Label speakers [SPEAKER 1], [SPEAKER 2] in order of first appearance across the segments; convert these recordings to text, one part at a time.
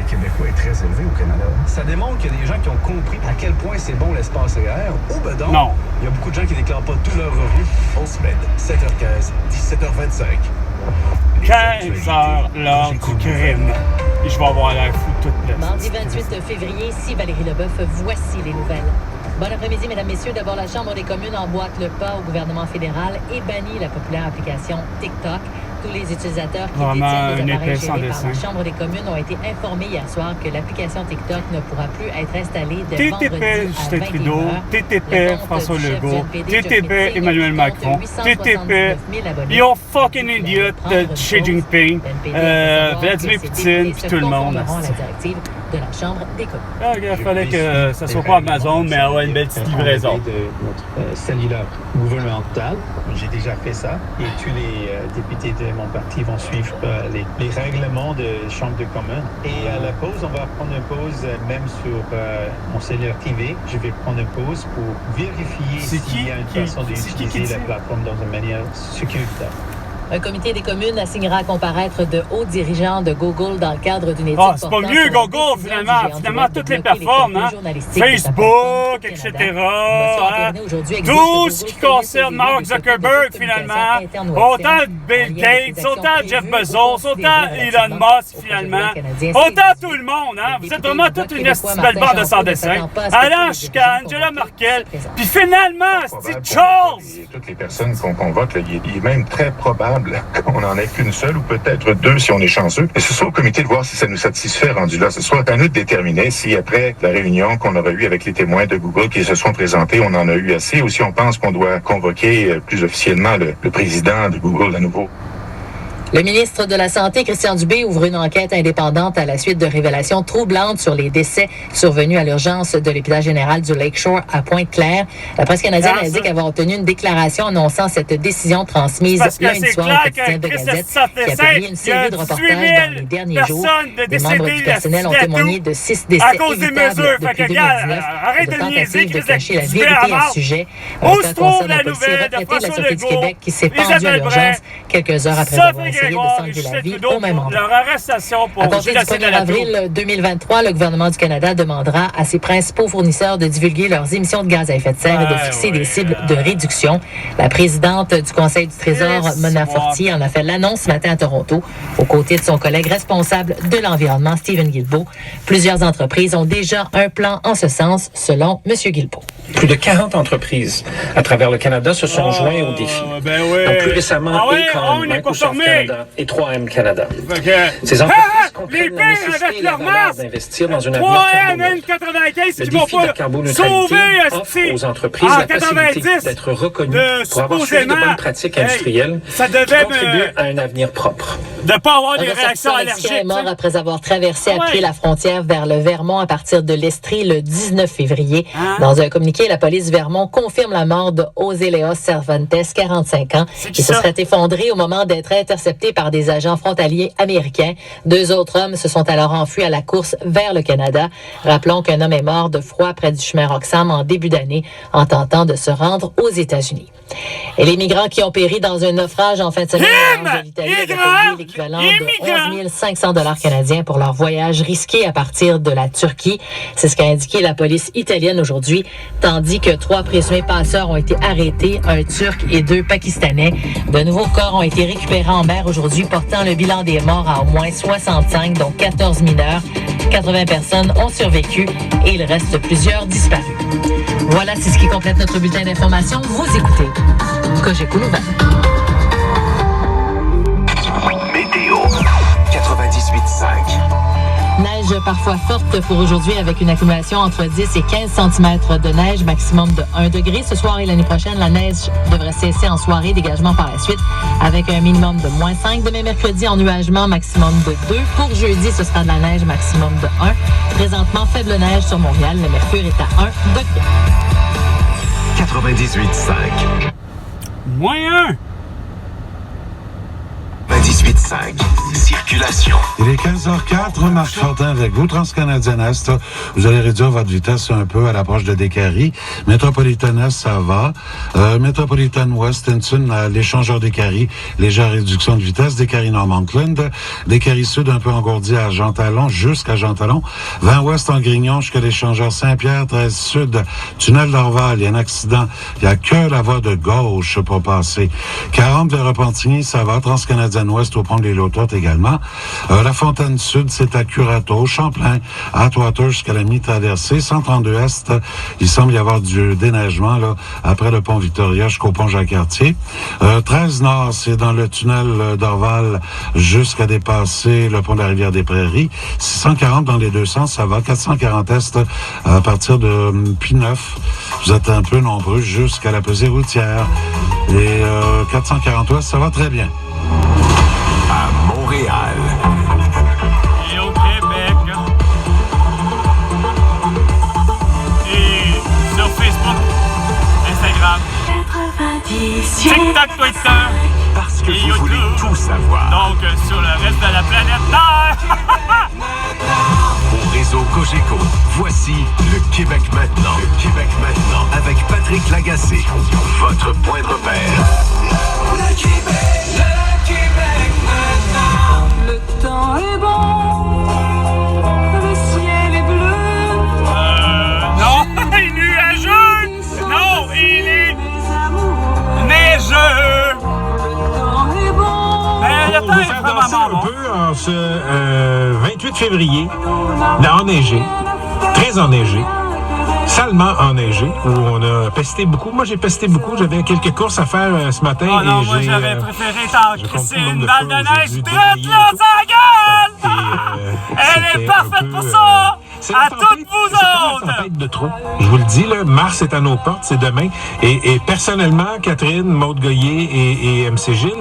[SPEAKER 1] québécois est très élevé au Canada. Ça démontre qu'il y a des gens qui ont compris à quel point c'est bon l'espace réel. Ou ben donc,
[SPEAKER 2] non.
[SPEAKER 1] Il y a beaucoup de gens qui déclarent pas tous leurs revenus. On se met 7h15, 17h25.
[SPEAKER 2] 15h, l'heure du crime. Et je vais avoir l'air fou toute la
[SPEAKER 3] Mardi 28 février, ici Valérie Leboeuf, voici les nouvelles. Bon après-midi, mesdames, messieurs. D'abord, la Chambre des communes emboîte le pas au gouvernement fédéral et bannit la populaire application TikTok. Tous les utilisateurs qui détiennent des appareils gérés par la Chambre des communes ont été informés hier soir que l'application TikTok ne pourra plus être installée dès vendredi à 21h.
[SPEAKER 2] TTP François Legault, TTP Emmanuel Macron, TTP You're fucking idiot Xi Jinping, Vladimir Poutine, puis tout le monde.
[SPEAKER 3] De la Chambre des communes.
[SPEAKER 2] Ah, il fallait que ça soit pas Amazon, mais avoir une belle petite livraison.
[SPEAKER 4] De notre cellulaire gouvernemental. J'ai déjà fait ça. Et tous les députés de mon parti vont suivre les règlements de Chambre des communes. Et à la pause, on va prendre une pause même sur mon cellulaire TV. Je vais prendre une pause pour vérifier s'il y a une façon d'utiliser la plateforme dans une manière sécuritaire.
[SPEAKER 3] Un comité des communes assignera à comparaître de hauts dirigeants de Google dans le cadre d'une étude.
[SPEAKER 2] Ah, c'est pas mieux Google, finalement. Finalement, toutes les plateformes, hein? Facebook, etc. Hein? Tout ce qui concerne Mark Zuckerberg, finalement. Autant Bill Gates, autant Jeff Bezos, autant Elon Musk, finalement. Autant tout le monde, hein? Vous êtes vraiment toute une belle bande de sans-dessin. Alain Chicane, Angela Merkel, puis finalement, Steve Charles.
[SPEAKER 5] Toutes les personnes qu'on convoque, là, il est même très probable qu'on n'en ait qu'une seule ou peut-être deux si on est chanceux. Et ce sera au comité de voir si ça nous satisfait rendu là. Ce sera à nous de déterminer si après la réunion qu'on aura eue avec les témoins de Google qui se sont présentés, on en a eu assez ou si on pense qu'on doit convoquer plus officiellement le président de Google à nouveau.
[SPEAKER 3] Le ministre de la Santé, Christian Dubé, ouvre une enquête indépendante à la suite de révélations troublantes sur les décès survenus à l'urgence de l'hôpital général du Lakeshore à Pointe-Claire. La presse canadienne indique avoir obtenu une déclaration annonçant cette décision transmise lundi soir au quotidien de Gazette, qui a publié une série de reportages dans les derniers jours. Les membres du personnel ont témoigné de 6 décès évitables depuis 2019 et de tentatives de cacher la vérité à ce sujet. Un cas concerne un policier retraité de la Sûreté du Québec qui s'est pendu à l'urgence quelques heures après avoir essayé de s'enlever la vie au même endroit. À compter du 1er avril 2023, le gouvernement du Canada demandera à ses principaux fournisseurs de divulguer leurs émissions de gaz à effet de serre et de fixer des cibles de réduction. La présidente du Conseil du Trésor, Mona Fortier, en a fait l'annonce ce matin à Toronto, aux côtés de son collègue responsable de l'environnement, Stephen Guilbeault. Plusieurs entreprises ont déjà un plan en ce sens, selon M. Guilbeault.
[SPEAKER 6] Plus de 40 entreprises à travers le Canada se sont joints au défi. Donc plus récemment, Aecon, Microsoft Canada et 3M Canada. Ces entreprises comprennent la nécessité et la valeur d'investir dans une avenir carboneutre. Le défi de la carboneutralité offre aux entreprises la possibilité d'être reconnues pour avoir suivi de bonnes pratiques industrielles qui contribuent à un avenir propre.
[SPEAKER 2] De ne pas avoir des réactions allergiques.
[SPEAKER 3] est mort après avoir traversé à pied la frontière vers le Vermont à partir de l'Estrie le 19 février. Dans un communiqué, la police du Vermont confirme la mort de José Leos Cervantes, 45 ans, qui se serait effondré au moment d'être intercepté par des agents frontaliers américains. 2 autres hommes se sont alors enfuis à la course vers le Canada. Rappelons qu'un homme est mort de froid près du chemin Roxham en début d'année en tentant de se rendre aux États-Unis. Et les migrants qui ont péri dans un naufrage en fin de semaine en l'Italie avaient payé l'équivalent de 11 500 $ canadiens pour leur voyage risqué à partir de la Turquie. C'est ce qu'a indiqué la police italienne aujourd'hui, tandis que 3 présumés passeurs ont été arrêtés, un Turc et 2 Pakistanais. De nouveaux corps ont été récupérés en mer aujourd'hui, portant le bilan des morts à au moins 65, dont 14 mineurs. 80 personnes ont survécu et il reste plusieurs disparus. Voilà, c'est ce qui complète notre bulletin d'information. Vous écoutez Cogeco Nouvelles.
[SPEAKER 7] Météo 98.5.
[SPEAKER 3] Neige parfois forte pour aujourd'hui avec une accumulation entre 10 et 15 cm de neige, maximum de 1 degré. Ce soir et l'année prochaine, la neige devrait cesser en soirée, dégagement par la suite avec un minimum de moins 5. Demain mercredi, ennuagement, maximum de 2. Pour jeudi, ce sera de la neige, maximum de 1. Présentement, faible neige sur Montréal. Le mercure est à 1 degré.
[SPEAKER 7] 98.5.
[SPEAKER 2] Moins 1.
[SPEAKER 7] 98.5. 98.5. Circulation.
[SPEAKER 8] Il est 15h04, Marc Fortin avec vous, Transcanadienne Est. Vous allez réduire votre vitesse un peu à l'approche de Décarie. Métropolitaine Est, ça va. Métropolitaine Ouest, Hinton, à l'échangeur Décarie, légère réduction de vitesse. Décarie North-Montland. Décarie Sud, un peu engourdi à Jean Talon, jusqu'à Jean Talon. 20 Ouest en Grignon, jusqu'à l'échangeur Saint-Pierre. 13 Sud, tunnel d'Orval, il y a un accident. Il n'y a que la voie de gauche pour passer. 40 vers Repentigny, ça va. Transcanadienne Ouest au pont des Lototes également. La Fontaine Sud, c'est à Curato. Champlain, Atwater jusqu'à la mi-traversée. 132 Est, il semble y avoir du déneigement là après le pont Victoria jusqu'au pont Jacques-Cartier. 13 Nord, c'est dans le tunnel d'Orval jusqu'à dépasser le pont de la Rivière-des-Prairies. 640 dans les deux sens, ça va. 440 Est à partir de P9. Vous êtes un peu nombreux jusqu'à la pesée routière. Et 440 Ouest, ça va très bien.
[SPEAKER 7] À Montréal.
[SPEAKER 2] Et au Québec. Et sur Facebook, Instagram, TikTok, Twitter.
[SPEAKER 7] Parce que vous
[SPEAKER 2] YouTube.
[SPEAKER 7] voulez tout savoir.
[SPEAKER 2] Donc, sur le reste de la planète Terre.
[SPEAKER 7] Au réseau Cogeco, voici le Québec maintenant. Le Québec maintenant avec Patrick Lagacé. Votre point de repère. Le Québec maintenant.
[SPEAKER 9] Le temps est bon, le ciel est bleu.
[SPEAKER 2] Non, il est nuageux. Non, il est neigeux. Mais le temps est vraiment
[SPEAKER 10] un
[SPEAKER 2] bon.
[SPEAKER 10] peu en ce 28 février, enneigé, très enneigé, salement enneigé, où on a pesté beaucoup. Moi, j'ai pesté beaucoup. J'avais quelques courses à faire ce matin.
[SPEAKER 2] Oh non,
[SPEAKER 10] et
[SPEAKER 2] moi,
[SPEAKER 10] j'ai,
[SPEAKER 2] j'aurais préféré t'en crisser une balle de neige
[SPEAKER 10] j'ai
[SPEAKER 2] droite
[SPEAKER 10] déblayé
[SPEAKER 2] là,
[SPEAKER 10] le
[SPEAKER 2] sa gueule! Elle est
[SPEAKER 10] c'était
[SPEAKER 2] parfaite
[SPEAKER 10] un peu,
[SPEAKER 2] pour ça!
[SPEAKER 10] c'est
[SPEAKER 2] À
[SPEAKER 10] la
[SPEAKER 2] toutes
[SPEAKER 10] tempête-
[SPEAKER 2] vous
[SPEAKER 10] c'est comme
[SPEAKER 2] autres!
[SPEAKER 10] la tempête de trop. Je vous le dis, là, mars est à nos portes, c'est demain. Et personnellement, Catherine, Maude Goyer et MC Gilles,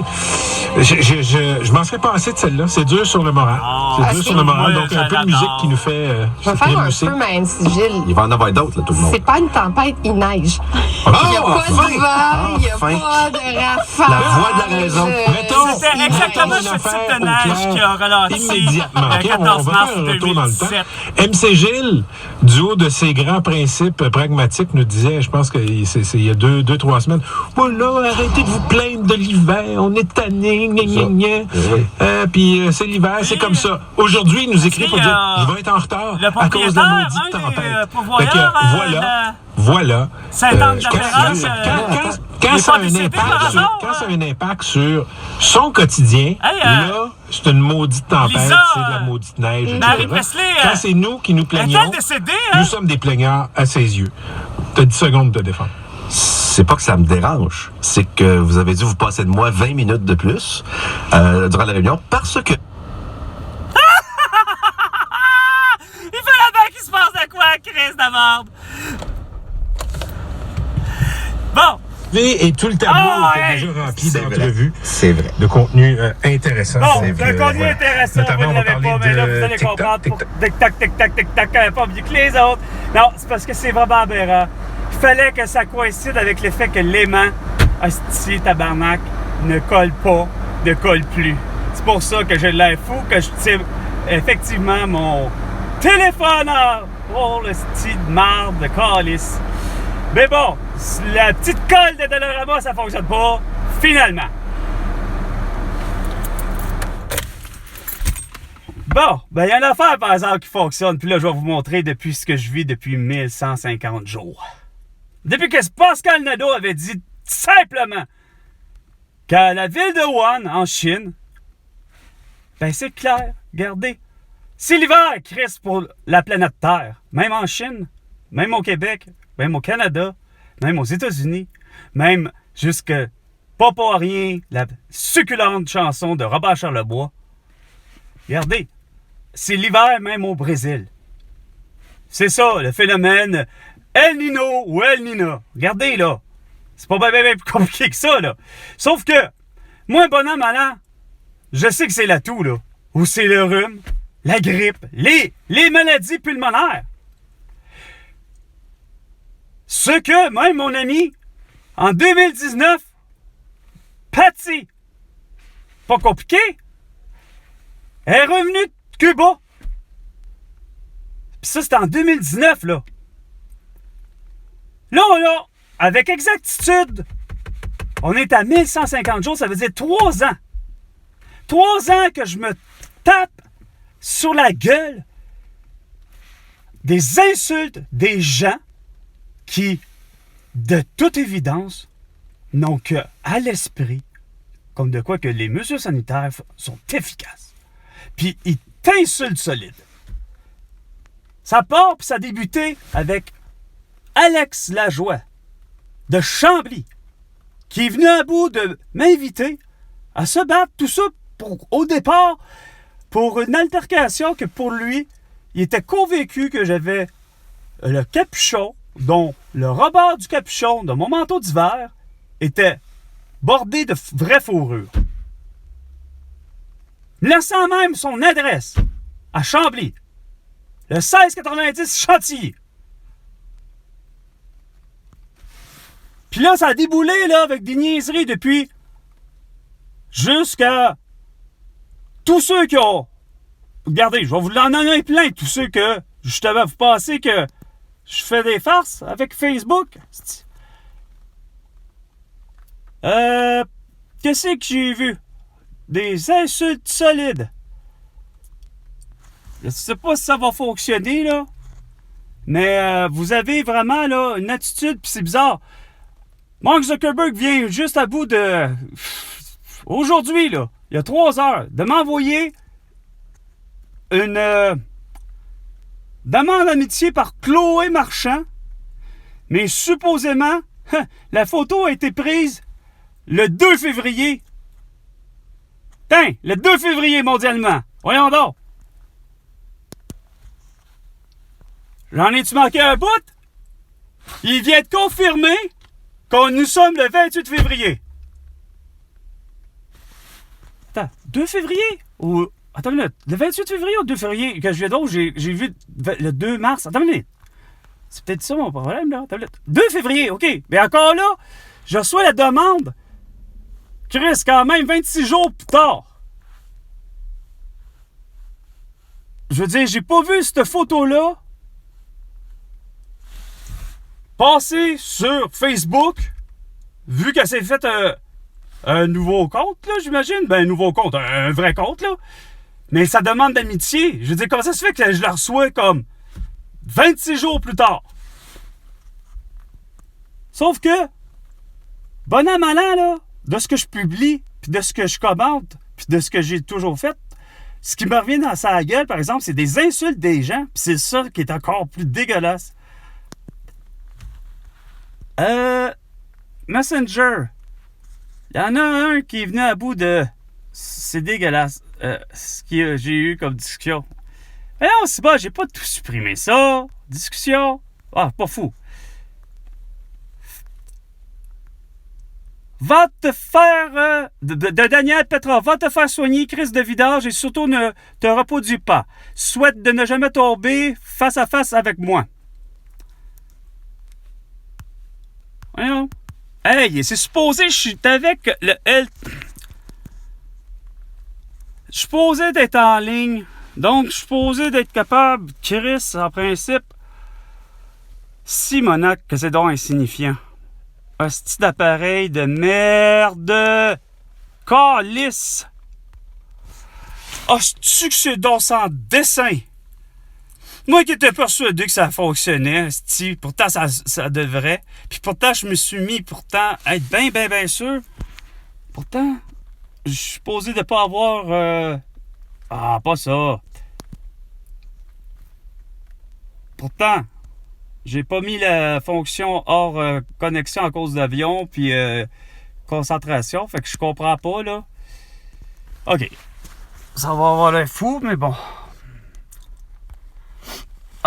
[SPEAKER 10] je m'en serais passé de celle-là. C'est dur sur le moral. C'est dur sur le moral. Donc, un peu de musique qui nous fait
[SPEAKER 11] Je vais faire un peu, mais MC Gilles.
[SPEAKER 12] Il va en avoir d'autres, là, tout le monde.
[SPEAKER 11] C'est pas une tempête, il neige.
[SPEAKER 12] Ah,
[SPEAKER 11] Il n'y a pas de vent, il n'y a
[SPEAKER 12] enfin.
[SPEAKER 11] pas de rafale.
[SPEAKER 12] La voix de la raison.
[SPEAKER 10] Mettons,
[SPEAKER 2] C'était exactement ce type de neige qui a ralenti
[SPEAKER 10] immédiatement.
[SPEAKER 2] le
[SPEAKER 10] OK,
[SPEAKER 2] 14
[SPEAKER 10] on va
[SPEAKER 2] mars
[SPEAKER 10] faire un retour dans le temps.
[SPEAKER 2] 2017.
[SPEAKER 10] MC Gilles, du haut de ses grands principes pragmatiques, nous disait, je pense qu'il y a 2-3 semaines, « Oh là, arrêtez de vous plaindre de l'hiver, on est tanné, gna gna gna. Puis c'est l'hiver, c'est comme ça. » Aujourd'hui, il nous écrit pour dire, « Je vais être en retard à cause de la maudite tempête. » Fait que voilà. Quand ça a un impact sur son quotidien, là, c'est une maudite tempête,
[SPEAKER 2] Lisa,
[SPEAKER 10] c'est de la maudite neige,
[SPEAKER 2] Marie
[SPEAKER 10] etc.
[SPEAKER 2] Presley,
[SPEAKER 10] Quand c'est nous qui nous plaignons,
[SPEAKER 2] décédée,
[SPEAKER 10] nous sommes des plaignards à ses yeux. T'as 10 secondes de te défendre.
[SPEAKER 12] C'est pas que ça me dérange, c'est que vous avez dû vous passer de moi 20 minutes de plus durant la réunion parce que...
[SPEAKER 2] Il fallait bien qu'il se passe de quoi, Chris de merde? Bon.
[SPEAKER 10] Et tout le tableau était déjà rempli d'entrevues. C'est vrai. De contenu intéressant.
[SPEAKER 2] Bon, le contenu intéressant, vous ne l'avez pas, mais là, vous allez comprendre. Tic-tac, pas mieux que les autres. Non, c'est parce que c'est vraiment aberrant. Il fallait que ça coïncide avec le fait que l'aimant, hostie, tabarnak, ne colle plus. C'est pour ça que j'ai l'air fou, que je tire effectivement mon téléphone pour le style de marde de calice. Mais bon, la petite colle de Dollarama, ça fonctionne pas, finalement. Bon, ben il y a une affaire par exemple qui fonctionne, puis là je vais vous montrer depuis ce que je vis depuis 1150 jours. Depuis que Pascal Nadeau avait dit simplement qu'à la ville de Wuhan, en Chine, ben c'est clair, regardez, c'est l'hiver, Chris, pour la planète Terre, même en Chine, même au Québec, même au Canada, même aux États-Unis, même jusque pas pour rien, la succulente chanson de Robert Charlebois. Regardez, c'est l'hiver même au Brésil. C'est ça, le phénomène El Nino ou El Nina. Regardez, là. C'est pas bien plus compliqué que ça, là. Sauf que, moi, bon an, mal an, je sais que c'est la toux, là. Ou c'est le rhume, la grippe, les maladies pulmonaires. Ce que, même mon ami, en 2019, Patty, pas compliqué, Elle est revenue de Cuba. Puis ça, c'était en 2019, là. Là, avec exactitude, on est à 1150 jours, ça veut dire 3 ans. 3 ans que je me tape sur la gueule des insultes des gens qui, de toute évidence, n'ont que à l'esprit, comme de quoi que les mesures sanitaires sont efficaces. Puis ils t'insultent solide. Ça part, puis ça a débuté avec Alex Lajoie de Chambly, qui est venu à bout de m'inviter à se battre, tout ça au départ, pour une altercation que pour lui, il était convaincu que j'avais le capuchon, dont le rebord du capuchon de mon manteau d'hiver était bordé de vraie fourrure. Laissant même son adresse à Chambly, le 1690 Chantilly. Puis là, ça a déboulé là, avec des niaiseries depuis jusqu'à tous ceux qui ont... Regardez, je vais vous en donner plein, tous ceux que, justement, vous pensez que je fais des farces avec Facebook. Qu'est-ce que j'ai vu? Des insultes solides. Je ne sais pas si ça va fonctionner, là. Mais vous avez vraiment là, une attitude, puis c'est bizarre. Mark Zuckerberg vient juste à bout de... Aujourd'hui, là, il y a 3 heures, de m'envoyer une demande d'amitié par Chloé Marchand. Mais supposément, la photo a été prise le 2 février. Tiens, le 2 février mondialement. Voyons donc. J'en ai-tu manqué un bout? Il vient de confirmer que nous sommes le 28 février. Attends, 2 février? Ou... Attends une minute. Le 28 février ou 2 février? Que je viens d'autre, j'ai vu le 2 mars. Attends une minute. C'est peut-être ça mon problème, là. Attends une minute. 2 février, OK. Mais encore là, je reçois la demande. Chris, quand même 26 jours plus tard. Je veux dire, j'ai pas vu cette photo-là passer sur Facebook, vu qu'elle s'est fait un nouveau compte, là, j'imagine. Ben, un nouveau compte, un vrai compte, là. Mais ça demande d'amitié. Je veux dire, comment ça se fait que je la reçois comme 26 jours plus tard? Sauf que, bon an, mal an, là, de ce que je publie, puis de ce que je commente, puis de ce que j'ai toujours fait, ce qui me revient dans sa gueule, par exemple, c'est des insultes des gens, puis c'est ça qui est encore plus dégueulasse. Messenger. Il y en a un qui est venu à bout de... C'est dégueulasse. Ce que j'ai eu comme discussion. Mais non, c'est bon, j'ai pas tout supprimé ça. Discussion. Ah, pas fou. Va te faire... de Daniel Petra. Va te faire soigner, crise de vidange, et surtout ne te reproduis pas. Souhaite de ne jamais tomber face à face avec moi. Voyons. Hey, c'est supposé, je suis avec le L. Je suis supposé d'être en ligne. Donc, je suis supposé d'être capable, Chris, en principe. Simonac, que c'est donc insignifiant. Un style d'appareil de merde. Calice. Ah, c'est-tu que c'est donc sans dessin? Moi qui étais persuadé que ça fonctionnait, pourtant ça devrait. Puis pourtant, je me suis mis pourtant à être bien sûr. Pourtant, je suis supposé de pas avoir... Ah, pas ça. Pourtant, j'ai pas mis la fonction hors connexion à cause d'avion, puis concentration. Fait que je comprends pas, là. OK. Ça va avoir l'air fou, mais bon...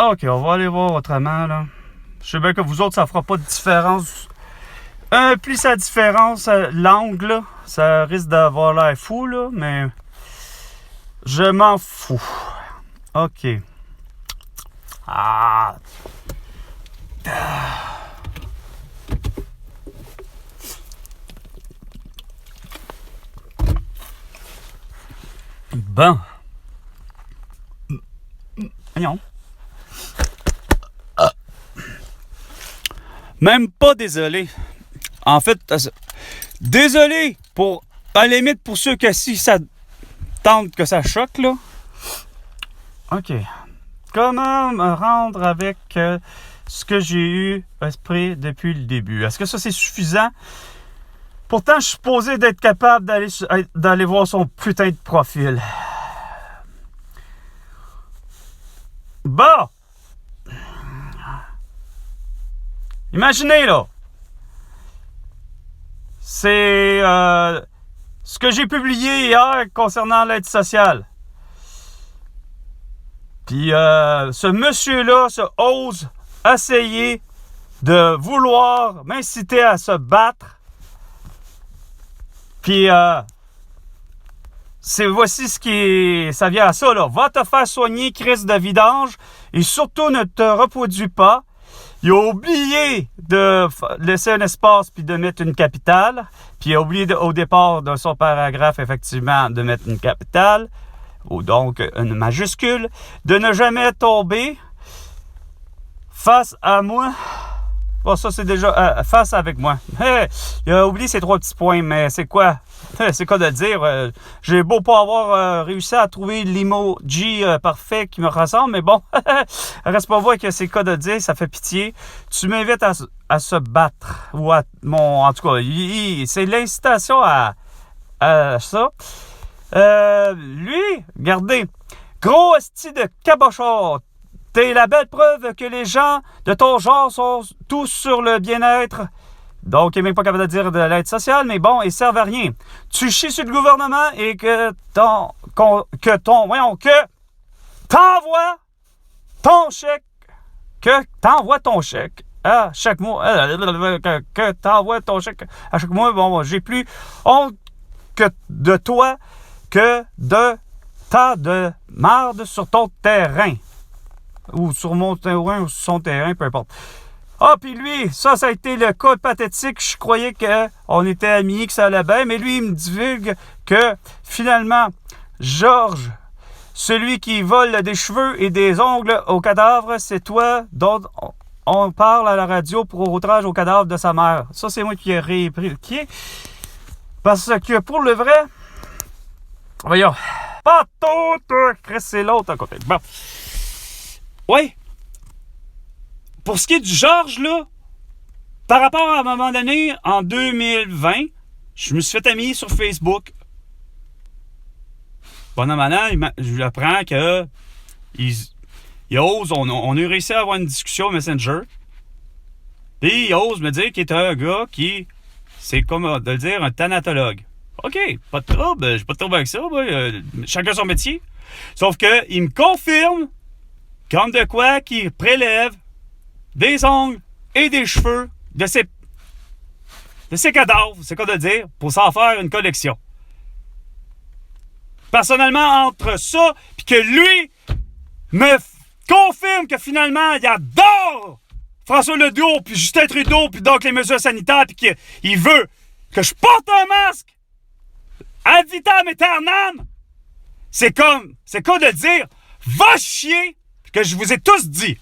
[SPEAKER 2] OK, on va aller voir autrement, là. Je sais bien que vous autres, ça fera pas de différence. Plus sa différence, l'angle, là, ça risque d'avoir l'air fou, là, mais je m'en fous. OK. Ah. Bon. Voyons. Même pas désolé. En fait, désolé pour, à la limite, pour ceux que si ça tente que ça choque, là. OK. Comment me rendre avec ce que j'ai eu esprit depuis le début? Est-ce que ça, c'est suffisant? Pourtant, je suis supposé d'être capable d'aller voir son putain de profil. Bon! Imaginez, là. C'est ce que j'ai publié hier concernant l'aide sociale. Puis ce monsieur-là ose essayer de vouloir m'inciter à se battre. Puis voici ce qui ça vient à ça, là. Va te faire soigner, crise de vidange, et surtout ne te reproduis pas. Il a oublié de laisser un espace puis de mettre une capitale. Puis il a oublié au départ de son paragraphe, effectivement, de mettre une capitale, ou donc une majuscule. De ne jamais tomber face à moi. Bon, ça, c'est déjà face avec moi. Hey, il a oublié ces 3 petits points, mais c'est quoi? C'est quoi de le dire? J'ai beau pas avoir réussi à trouver l'emoji parfait qui me ressemble, mais bon, reste pas voir que c'est quoi de dire, ça fait pitié. Tu m'invites à se battre. Ou en tout cas, c'est l'incitation à ça. Lui, regardez, gros esti de cabochard. T'es la belle preuve que les gens de ton genre sont tous sur le bien-être. Donc, il n'est même pas capable de dire de l'aide sociale, mais bon, ils servent à rien. Tu chies sur le gouvernement et que t'envoies ton chèque à chaque mois. Que t'envoies ton chèque à chaque mois. Bon, j'ai plus honte que de toi que de tas de marde sur ton terrain. Ou sur mon terrain, ou sur son terrain, peu importe. Ah, puis lui, ça a été le cas pathétique. Je croyais qu'on était amis, que ça allait bien, mais lui, il me divulgue que, finalement, Georges, celui qui vole des cheveux et des ongles au cadavre, c'est toi dont on parle à la radio pour outrage au cadavre de sa mère. Ça, c'est moi qui ai répliqué. Parce que, pour le vrai, voyons, pas tout, c'est l'autre à côté. Bon. Oui. Pour ce qui est du Georges, là, par rapport à un moment donné, en 2020, je me suis fait ami sur Facebook. Bon, maintenant, je apprends que il ose, on a réussi à avoir une discussion Messenger. Puis il ose me dire qu'il est un gars qui, c'est comme de le dire, un thanatologue. OK, pas de trouble, j'ai pas de trouble avec ça. Chacun son métier. Sauf que il me confirme comme de quoi qu'il prélève des ongles et des cheveux de ses cadavres, c'est quoi de dire, pour s'en faire une collection. Personnellement, entre ça, puis que lui me confirme que finalement, il adore François Legault, puis Justin Trudeau, puis donc les mesures sanitaires, puis qu'il veut que je porte un masque ad vitam aeternam, c'est quoi de dire, va chier, que je vous ai tous dit.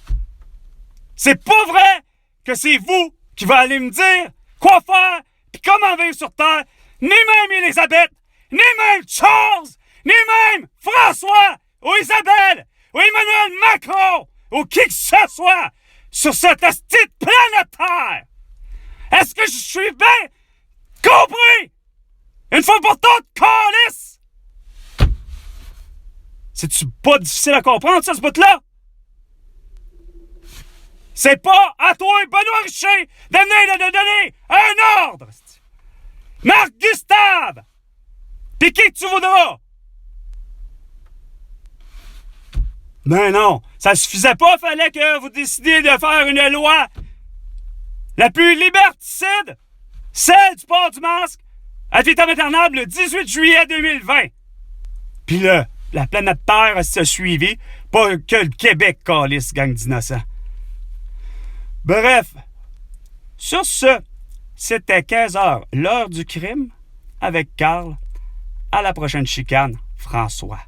[SPEAKER 2] C'est pas vrai que c'est vous qui va aller me dire quoi faire puis comment vivre sur Terre. Ni même Elisabeth, ni même Charles, ni même François ou Isabelle ou Emmanuel Macron ou qui que ce soit sur cette petite planète Terre. Est-ce que je suis bien compris? Une fois pour toutes, câlisse! C'est-tu pas difficile à comprendre, ça, ce bout-là? C'est pas à toi, Benoît Richer, de donner un ordre. Marc Gustave! Pis qui tu voudras? Ben non, ça suffisait pas, fallait que vous décidiez de faire une loi la plus liberticide, celle du port du masque, ad vitam aeternam le 18 juillet 2020. Puis là, la planète Terre s'est suivie, pas que le Québec, calisse, gang d'innocents. Bref, sur ce, c'était 15h, l'heure du crime, avec Carl. À la prochaine chicane, François.